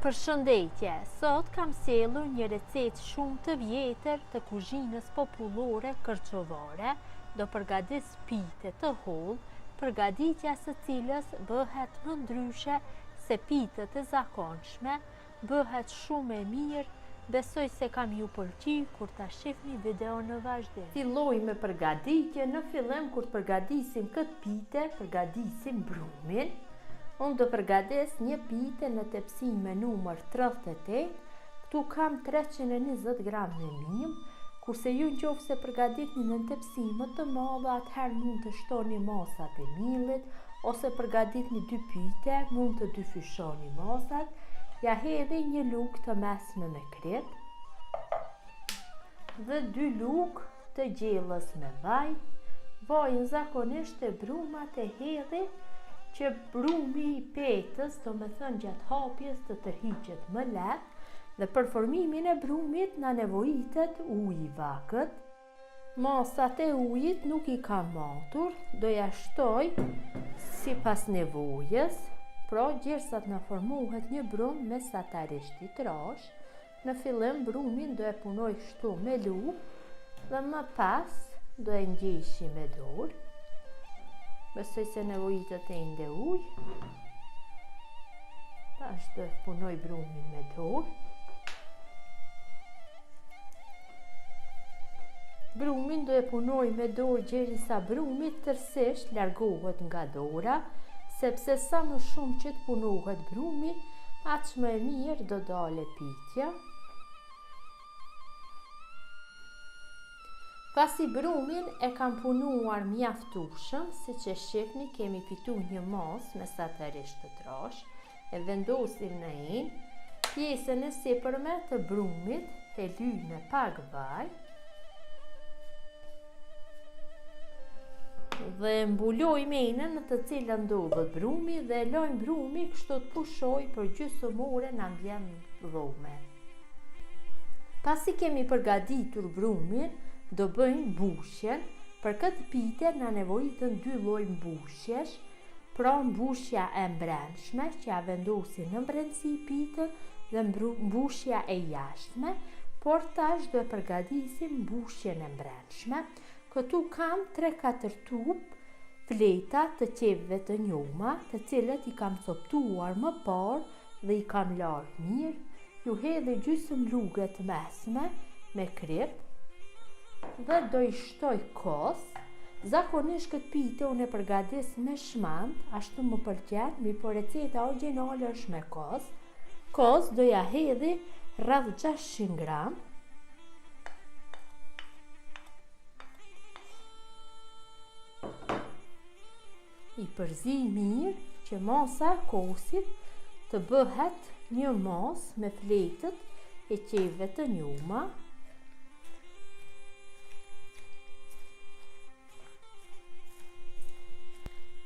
Përshëndetje, sot kam sjellur një recetë shumë të vjetër të kuzhinës popullore kërçovare. Do përgatis pite të hollë, përgatitja së cilës bëhet më ndryshe se pitët e zakonshme, bëhet shumë e mirë. Besoj se kam ju pëlqyer kur ta shihni videon në vazhdim. Filloj me përgatitjen. Në fillim kur të përgatisim këtë pite, përgatisim brumin. Unë do përgatis një pite në tepsin me numër 38, këtu kam 320 gram në mimë, kurse ju nëse se përgatitni në tepsin më të madhe, atëherë mund të shtoni masat e millit, ose përgatitni 2 pite, mund të dyfyshoni masat. Ja hedhi një lugë të mesme me krip, dhe 2 lugë të gjellës me vaj. Vajin zakonisht e brumat e hedhi që brumi i petës, do me thënë gjatë hapjes, të tërhiqet më lehtë, dhe për formimin e brumit na nevojitet uji i vakët. Masat e ujit nuk i kam matur, do ja shtoj sipas nevojës, pra gjersat na formohet një brum mesatarisht i trash. Në fillim brumin do e punoj kështu me lugë, dhe më pas do e ngjeshim me dorë. Besoj se nevojitet e ende ujë. Tash do e punoj brumin me dorë. Brumin do e punoj me dorë derisa brumi tërësisht largohet nga dora, sepse sa më shumë që të punohet brumi, aq më e mirë do dale pitja. Pasi brumin e kam punuar mjaftueshëm, siç e shihni kemi fitu një masë mesatarisht të trash, e vendosim në enë, pjesën e sipërme të brumit e lyj me pak vaj, dhe mbuloj menën në të cilën ndodhet brumi dhe lojm brumi kështu të pushoj për gjysmore në ambient dhome. Pasi kemi përgatitur brumin, do bëjmë mbushjen. Për këtë pite na nevojiten 2 lloj mbushjesh, pra mbushja e brendshme që ja vendosin në brendësi pitën dhe mbushja e jashtme, por tash do e përgatisim mbushjen e brendshme. Këtu kam 3-4 tub fleta të qepëve të njoma, të cilët i kam coptuar më parë dhe i kam larë mirë. Ju hedhi gjysmë lugë të mesme me krip, dhe do i shtoj kos. Zakonisht këtë pite unë e përgatis me shmand, ashtu më pëlqen, por receta origjinale është me kos. Kos do ja hedhi rreth 600 gram. I përzi mirë që masa e kosit të bëhet një masë me fletët e qepëve të njoma.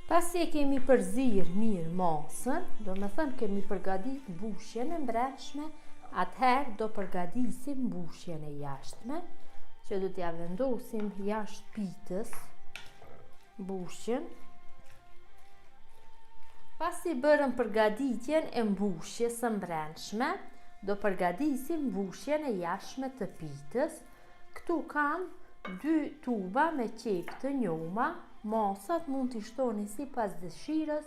Pasi e kemi përzir mirë masën, do me thënë kemi përgatit mbushjen e brendshme, atëherë do përgatisim mbushjen e jashtme, që do t'ja vendosim jashtë pitës mbushjen. Pasi bërëm përgatitjen e mbushjes së brendshme, do përgatisim mbushjen e jashtme të pitës. Këtu kam 2 tuba me qepë të njoma. Masat mund t'i shtoni sipas dëshirës,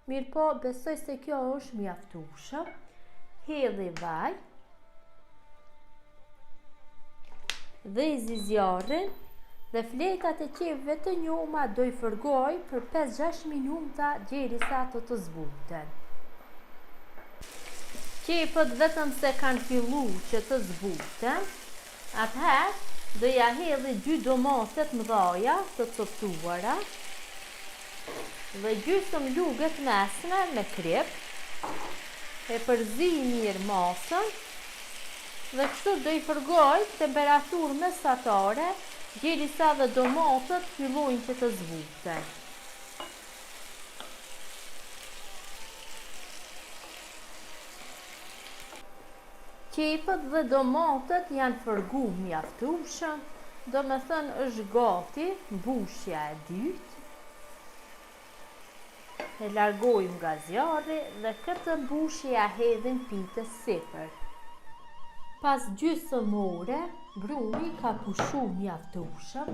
mirë po besoj se kjo është mjaftueshëm. Hedhi vaj dhe i zjarrin, dhe fletat e qepëve të njoma do i fërgoj për 5-6 minuta derisa të zbuten. Qepët vetëm se kanë filluar që të zbuten, atëherë do ja hedhi 2 domatet mëdha të coptuara dhe gjysmë lugë të mesme me krip. E përzi mirë masën dhe kështu do i fërgoj temperaturë mesatare derisa dhe domatet fillojnë që të zbuten. Qepët dhe domatet janë fërgu mjaftueshëm, do me thënë është gati mbushja e dytë. e largojmë nga zjarri dhe këtë mbushje ja hedhim pitës sipër. Pas gjysmë ore, brumi ka pushu mjaftueshëm,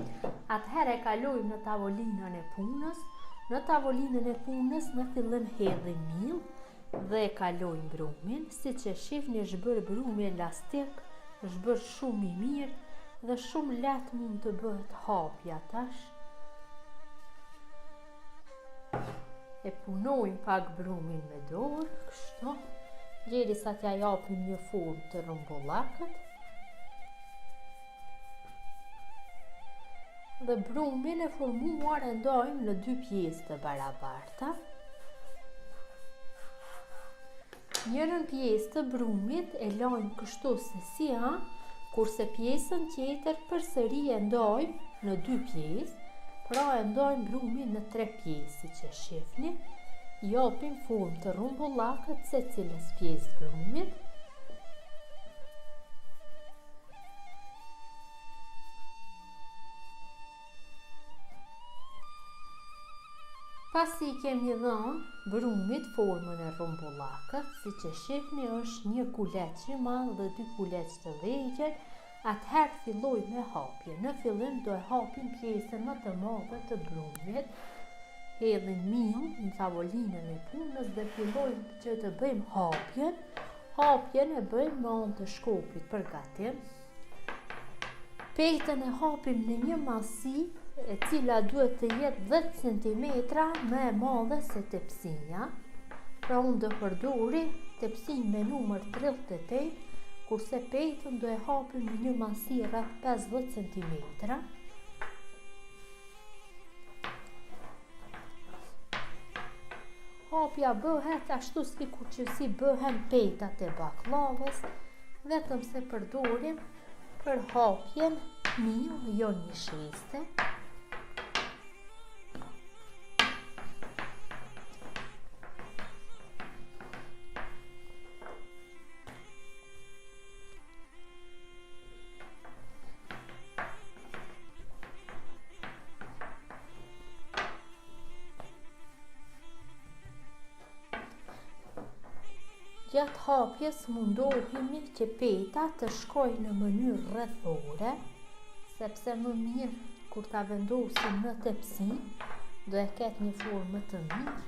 atëherë e kalojmë në tavolinën e punës. Në tavolinën e punës në fillim hedhim miell dhe e kalojmë brumin, siç e shihni është bërë brumi elastik, është bërë shumë i mirë dhe shumë lehtë mund të bëhet hapja tash. E punojmë pak brumin me dorë, kështu, derisa t'ja japim një formë të rrumbullakët. Dhe brumin e formuar e ndajmë në 2 pjesë të barabarta. Njërën pjesë të brumit e lajmë kështu se si ha, kurse pjesën tjetër përsëri e ndajmë në 2 pjesë. Pra e ndajmë brumin në 3 pjesë, siç e shihni. Japim formë të rrumbullakët secilës pjesë brumit. Pasi I kemi dhënë brumit formën e rrumbullakët, siç e shihni është një kuleç I madh dhe 2 kuleç të vegjël. Atëherë filloj me hapje. Në fillim do e hapim pjesën më të madhe të brumit. Hedhim miell në tavolinën e punës dhe fillojmë që të bëjmë hapjen. Hapjen e bëjmë me anë të shkopit për gatim. Petën e hapim në një masi e cila duhet të jetë 10 cm më e madhe se tepsinja. Pra unë do përdori tepsin me numër 38, kurse petën do e hapim në një masi rreth 50 cm. Hapja bëhet ashtu sikur që si bëhen petat e baklavës, vetëm se përdorim për hapjen miell, jo një sheste. Gjatë hapjes mundohemi që peta të shkojnë në mënyrë rrethore, sepse më mirë kur ta vendosim në tepsin, do e ketë një formë më të mirë.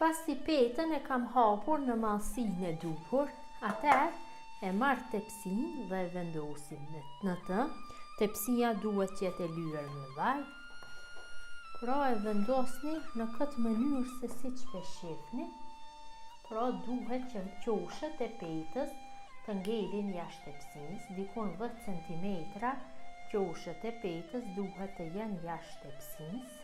Pasi petën e kam hapur në mallësinë e duhur, atëherë e marr tepsinë dhe e vendosim në të. Tepsia duhet që jetë e lyer me vaj. Pra e vendosni në këtë mënyrë se siç po shihni. Pra duhet që qoshet e petës të ngelin jashtë tepsisë, dikon 10 cm. Qoshet e petës duhet të jenë jashtë tepsisë.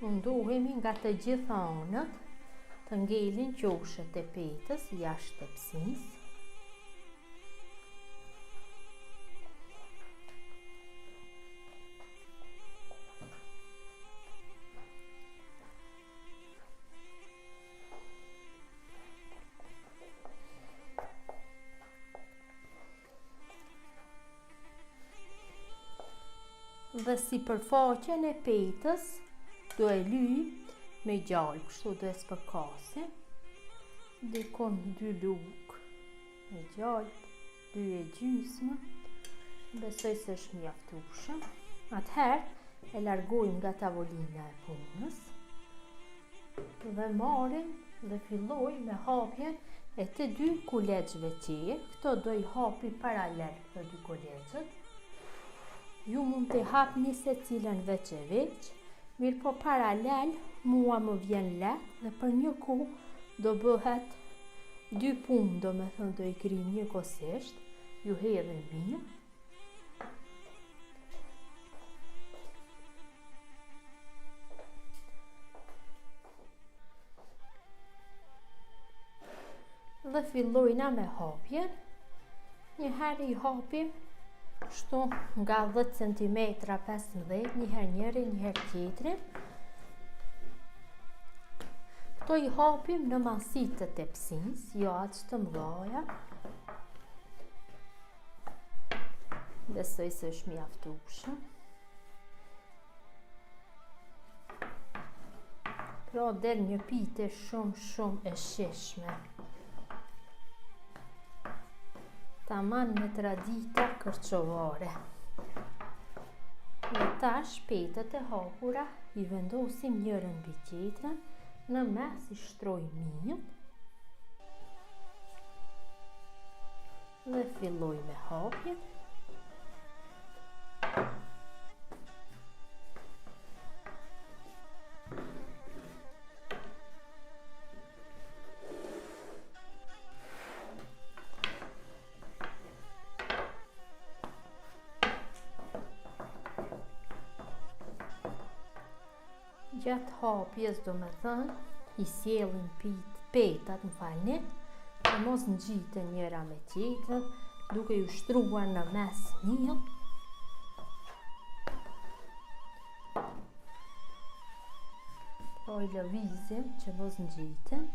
Mundohemi nga të gjitha anët të ngelin qoshet e petës jashtë tepsisë. Dhe si përfaqen e petës do e lyj me gjallë, kështu do e spërkasim, dikon 2 lugë me gjallë, 2 e gjysmë, besoj se është mjaftueshëm. Atëherë e largojmë nga tavolina e punës dhe marrim dhe filloj me hapjen e të 2 kuleçve tjerë. Këto do i hapi paralel të 2 kuleçët. Ju mund të hapni secilën veç e veç, mirë po paralel mua më vjen lehtë dhe për një kohë do bëhet 2 punë, do me thënë do i kryjmë njëkohësisht, ju hedhin mirë. Dhe fillojna me hapjen. Njëherë i hapim kështu nga 10 cm 15, njëherë njërin, njëherë tjetrin. Këto i hapim në mallësitë të tepsisë, jo aq të mëdha. Besoj se është mjaftueshëm. Pra del një pite shumë e shishme. Taman me tradita kërçovare. Dhe tash petët e hapura i vendosim njërën mbi tjetrën, në mes i shtroj mirë dhe filloj me hapjen. Gjatë hapjes do me thënë, i sjellin petat në falni, të mos ngjiten njëra me tjetrën, duke ju shtruar në mes mirë. Po i lëvizim që mos ngjiten.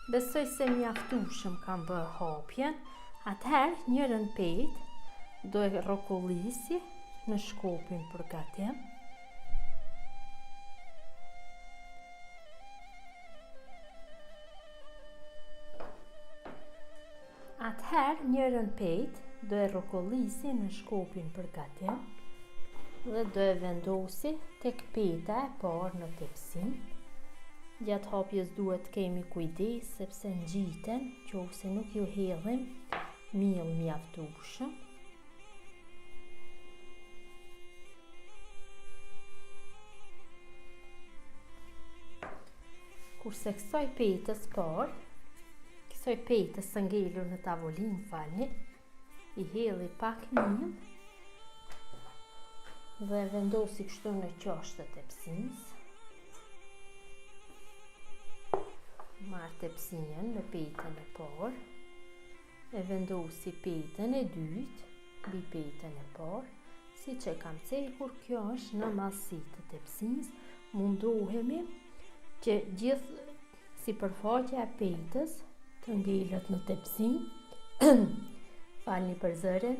Besoj se mjaftueshëm kam bërë hapjen. Atëherë njërën petë do e rrokollisi në shkopin për gatim. Atëherë njërën petë do e rrokollisi në shkopin për gatim dhe do e vendosi tek peta e parë në tepsi. Gjatë hapjes duhet kemi kujdes sepse ngjiten, qofse nuk ju hedhim miell mjaftueshëm. Kurse kësaj petës parë, kësaj petës së ngelur në tavolinë, falni, i hedhi pak miell dhe vendosi kështu në qashtë të tepsisë. Marr tepsinën me petën e parë, e vendosi petën e dytë mbi petën e parë, siç e kam cekur, kjo është në mallësi të tepsisë. Mundohemi që gjithë sipërfaqja e petës të ngelet në tepsi. Falni për zërin.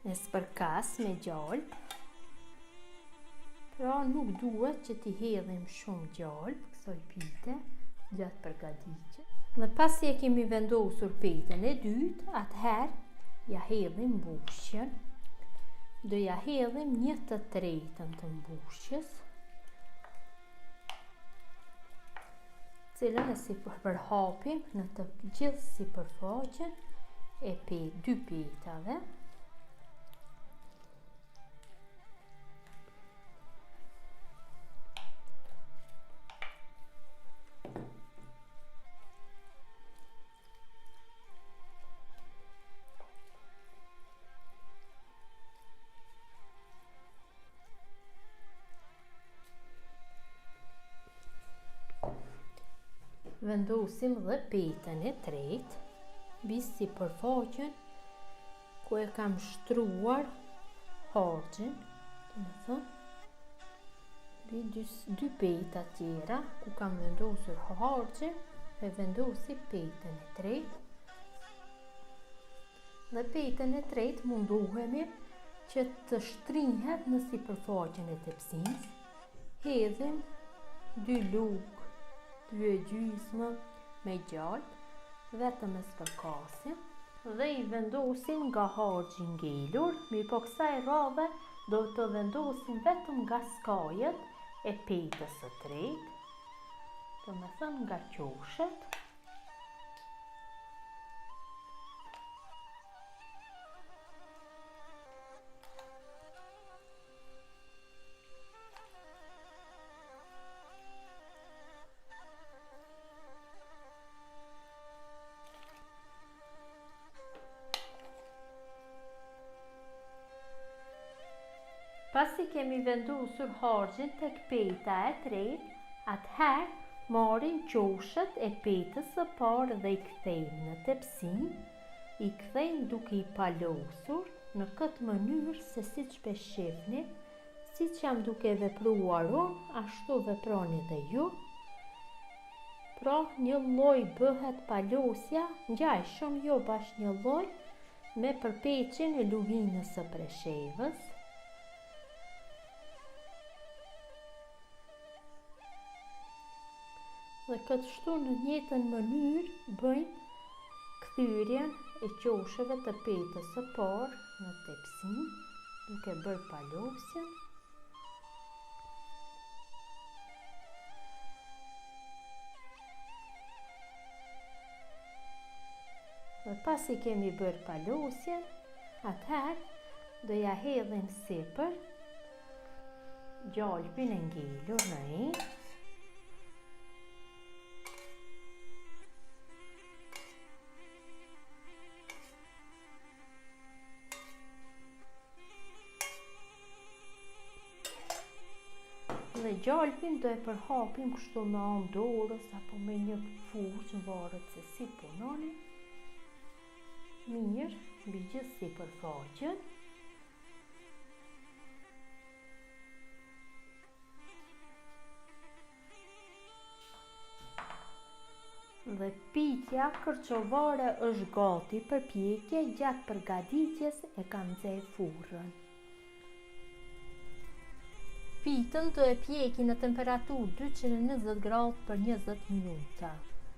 E spërkas me gjalp, pra nuk duhet që t'i hedhim shumë gjalp kësaj pite gjatë përgatitjes. Dhe pasi e kemi vendosur petën e dytë, atëherë ja hedhim mbushjen. Do ja hedhim 1/3 të mbushjes, cilën e sipërhapim në të gjithë sipërfaqen e dy petave. Vendosim dhe petën e tretë mbi sipërfaqen ku e kam shtruar harxhin, mbi dy peta tjera ku kam vendosur harxhin, e vendosi petën e tretë. Dhe petën e tretë munduhemi që të shtrihet në sipërfaqen e tepsisë. Hedhim 2 lugë, 2 gjysmë me gjalp, vetëm e spërkasim dhe i vendosim nga harxhi ngelur, mirëpo kësaj radhe do të vendosim vetëm nga skajet e petës së tretë, do të thënë nga qoshet. Pasi kemi vendosur harxhin tek peta e tretë, atëherë marrim qoshet e petës së parë dhe i kthejmë në tepsi. I kthejmë duke i palosur në këtë mënyrë se siç po shihni, siç jam duke vepruar unë, ashtu veproni dhe ju. Pra një lloj bëhet palosja, ngjajshëm, jo bashkë një lloj, me përpeqjen e luginës së preshevës. Dhe kështu në njëjtën mënyrë bëjmë kthyrjen e qosheve të petës së parë në tepsi, duke bërë palosjen. Dhe pasi kemi bërë palosjen, atëherë do ja hedhim sipër gjalpin e ngelur në një. Dhe gjalpin do e përhapim kështu me anë dorës apo me një furçë, varet se si punoni. Mirë, mbi gjithë sipërfaqen. Dhe pitja kërçovare është gati për pjekje. Gjatë përgatitjes e kam nxjerr furrën. Pitën do e pjeki në temperaturë 220 gradë për 20 minuta.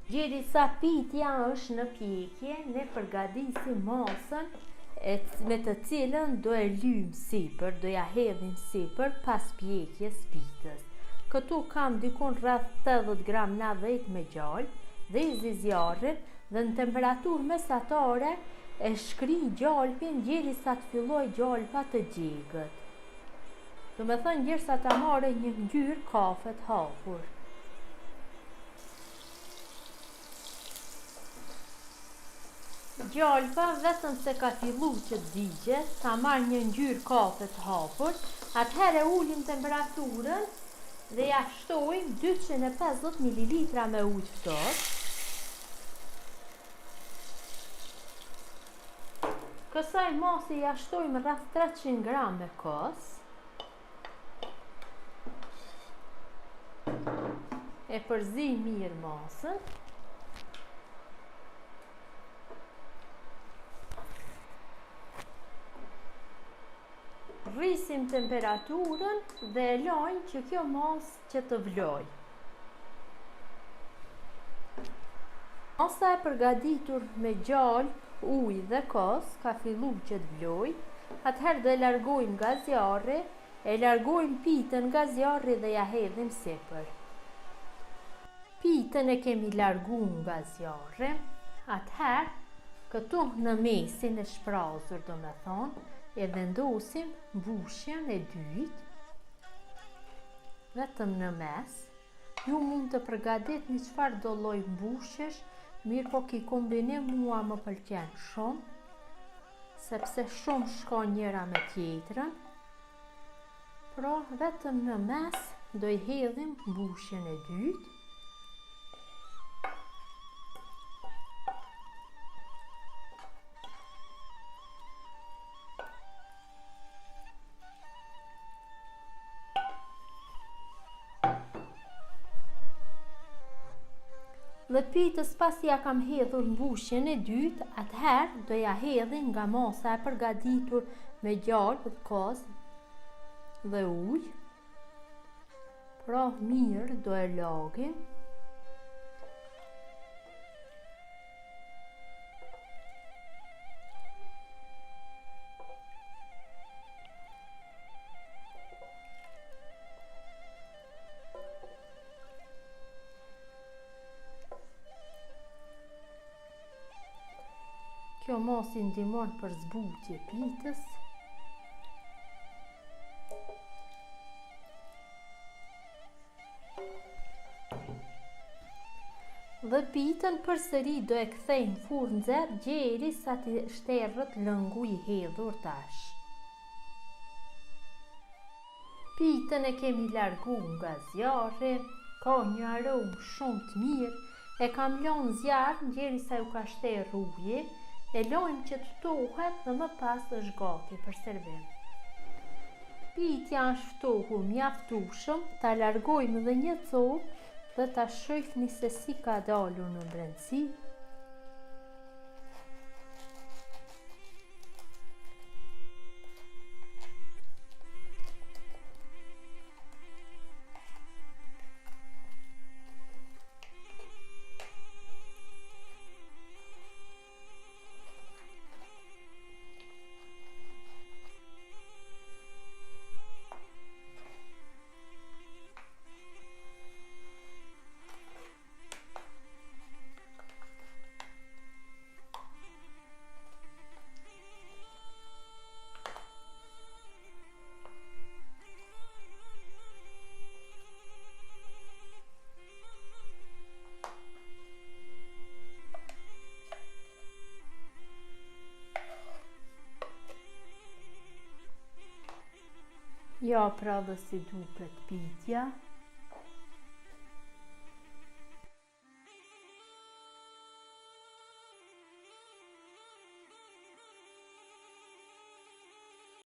Derisa pitja është në pjekje, ne përgatisim masën me të cilën do e lymë sipër, do ja hedhim sipër pas pjekjes pitës. Këtu kam dikun rreth 80 gram nadhejt me gjallë dhe i zjarrin dhe në temperaturë mesatare e shkri gjalpin derisa të filloj gjalpa të gjegët. Do me thënë derisa ta marrë një ngjyrë kafe të hapur. Gjalpa vetëm se ka fillu që të digjet, ta marrë një ngjyrë kafe të hapur, atëherë ulim temperaturën dhe ja shtojmë 250 ml me ujë ftohtë. Kësaj masi ja shtojmë rreth 300 gram me kos. E përzi mirë masën. Rrisim temperaturën dhe e lajmë që kjo masë që të vloj. Masa e përgatitur me gjallë, ujë dhe kos ka fillu që të vloj. Atëherë do e largojmë nga zjarri, e largojmë pitën nga zjarri dhe ja hedhim sipër. Pitën e kemi largu nga zjarri, atëherë këtu në mesin e shprazur do me thonë, e vendosim mbushjen e dytë, vetëm në mes. Ju mund të përgatitni çfarë do lloj mbushjesh, mirë po ki kombinim mua më pëlqen shumë, sepse shumë shkon njëra me tjetrën. Pra vetëm në mes do i hedhim mbushjen e dytë. Dhe pitës pasi ja kam hedhur mbushjen e dytë, atëherë do ja hedhin nga masa e përgatitur me gjallë, kos dhe ujë. Pra mirë do e lagim. Kjo masi ndihmon për zbutje pitës. Dhe pitën përsëri do e kthejmë furrë nxehtë derisa të shterët lëngu i hedhur tash. Pitën e kemi largu nga zjarri, ka një aromë shumë të mirë, e kam lënë zjarr derisa u ka shterë uji. E lojmë që të ftohet dhe më pas është gati për servim. Pitja është ftohur mjaftueshëm, ta largojmë dhe një copë dhe ta shohni se si ka dalur në brendësi. Ja pra dhe si duket pitja.